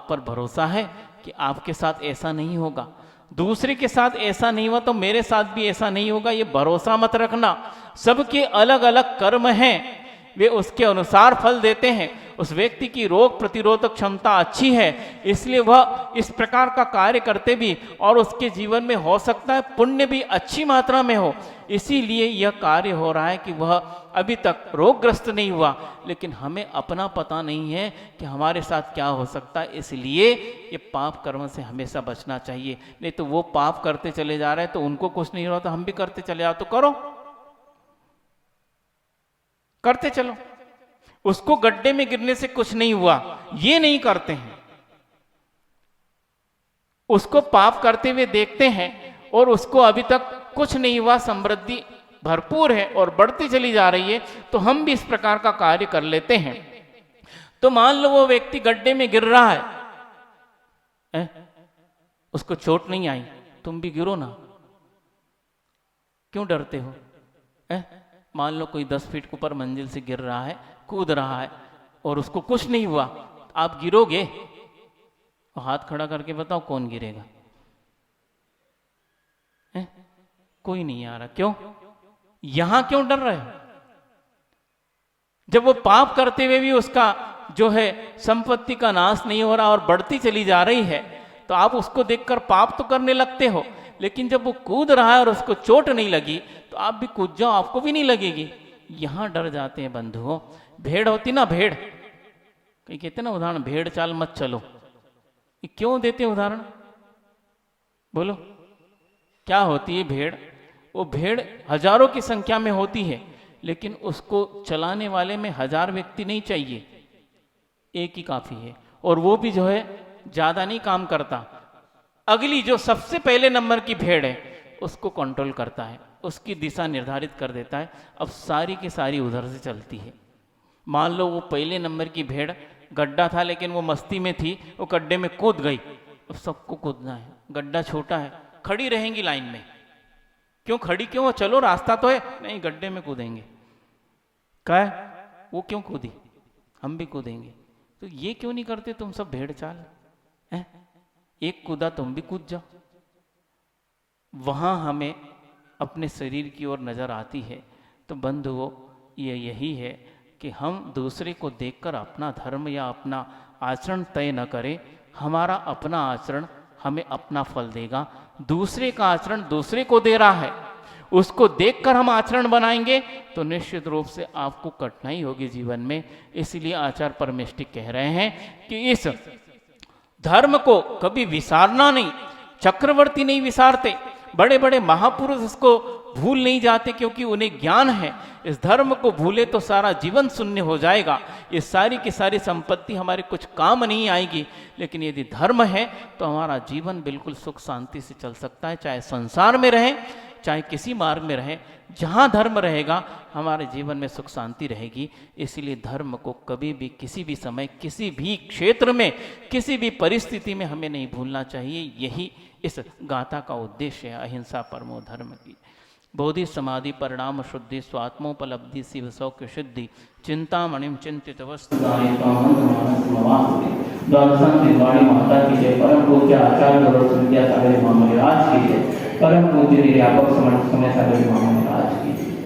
पर भरोसा है कि आपके साथ ऐसा नहीं होगा, दूसरे के साथ ऐसा नहीं हुआ तो मेरे साथ भी ऐसा नहीं होगा, ये भरोसा मत रखना। सबके अलग अलग कर्म हैं, वे उसके अनुसार फल देते हैं। उस व्यक्ति की रोग प्रतिरोधक क्षमता अच्छी है, इसलिए वह इस प्रकार का कार्य करते भी और उसके जीवन में हो सकता है पुण्य भी अच्छी मात्रा में हो, इसीलिए यह कार्य हो रहा है कि वह अभी तक रोगग्रस्त नहीं हुआ। लेकिन हमें अपना पता नहीं है कि हमारे साथ क्या हो सकता है, इसलिए ये पाप कर्म से हमेशा बचना चाहिए। नहीं तो वो पाप करते चले जा रहे हैं तो उनको कुछ नहीं हो रहा, तो हम भी करते चले जाओ, तो करो, करते चलो। उसको गड्ढे में गिरने से कुछ नहीं हुआ, ये नहीं करते हैं। उसको पाप करते हुए देखते हैं और उसको अभी तक कुछ नहीं हुआ, समृद्धि भरपूर है और बढ़ती चली जा रही है, तो हम भी इस प्रकार का कार्य कर लेते हैं। तो मान लो वो व्यक्ति गड्ढे में गिर रहा है, उसको चोट नहीं आई, तुम भी गिरो ना, क्यों डरते हो? मान लो कोई 10 फीट ऊपर मंजिल से गिर रहा है, कूद रहा है और उसको कुछ नहीं हुआ, आप गिरोगे? हाथ खड़ा करके बताओ कौन गिरेगा? कोई नहीं आ रहा, क्यों? यहां क्यों डर रहे हो? जब वो पाप करते हुए भी उसका जो है संपत्ति का नाश नहीं हो रहा और बढ़ती चली जा रही है, तो आप उसको देखकर पाप तो करने लगते हो। लेकिन जब वो कूद रहा है और उसको चोट नहीं लगी तो आप भी कूद जाओ, आपको भी नहीं लगेगी। यहां डर जाते हैं बंधुओं। भेड़ होती ना, भेड़, कहीं कहते ना उदाहरण, भेड़ चाल मत चलो, ये क्यों देते उदाहरण? बोलो क्या होती है भेड़? वो भेड़ हजारों की संख्या में होती है, लेकिन उसको चलाने वाले में 1000 व्यक्ति नहीं चाहिए, एक ही काफी है। और वो भी जो है ज्यादा नहीं काम करता, अगली जो सबसे पहले नंबर की भेड़ है उसको कंट्रोल करता है, उसकी दिशा निर्धारित कर देता है। अब सारी की सारी उधर से चलती है। मान लो वो पहले नंबर की भेड़, गड्ढा था लेकिन वो मस्ती में थी, वो गड्ढे में कूद गई, अब सबको कूदना है, गड्ढा छोटा है, खड़ी रहेंगी लाइन में। क्यों खड़ी क्यों? चलो रास्ता तो है, नहीं गड्ढे में कूदेंगे। क्या है? वो क्यों कूदी, हम भी कूदेंगे। तो ये क्यों नहीं करते तुम सब भेड़ चाल? एक कूदा तुम भी कूद जाओ। वहां हमें अपने शरीर की ओर नजर आती है। तो बंधुओं, ये यही है कि हम दूसरे को देखकर अपना धर्म या अपना आचरण तय न करें। हमारा अपना आचरण हमें अपना फल देगा। दूसरे का आचरण दूसरे को दे रहा है, उसको देखकर हम आचरण बनाएंगे तो निश्चित रूप से आपको कठिनाई होगी जीवन में। इसलिए आचार्य परमेष्टि कह रहे हैं कि इस धर्म को कभी विसारना नहीं। चक्रवर्ती नहीं विसारते, बड़े बड़े महापुरुष इसको भूल नहीं जाते, क्योंकि उन्हें ज्ञान है इस धर्म को भूले तो सारा जीवन शून्य हो जाएगा, ये सारी की सारी संपत्ति हमारे कुछ काम नहीं आएगी। लेकिन यदि धर्म है तो हमारा जीवन बिल्कुल सुख शांति से चल सकता है, चाहे संसार में रहे चाहे किसी मार्ग में रहे। जहाँ धर्म रहेगा हमारे जीवन में सुख शांति रहेगी। इसलिए धर्म को कभी भी किसी भी समय किसी भी क्षेत्र में किसी भी परिस्थिति में हमें नहीं भूलना चाहिए। यही इस गाथा का उद्देश्य है, अहिंसा परमो धर्म की। बोधि समाधि परिणाम शुद्धि स्वात्मोपलब्धि शिव सौख्य सिद्धि चिंतामणिम चिंतित वस्तु द्वादशम दिवाणी माता की जय। परम पूज्य आचार्य विद्यासागर महाराज की जय। परम पूज्य निर्यापक समय सागर महाराज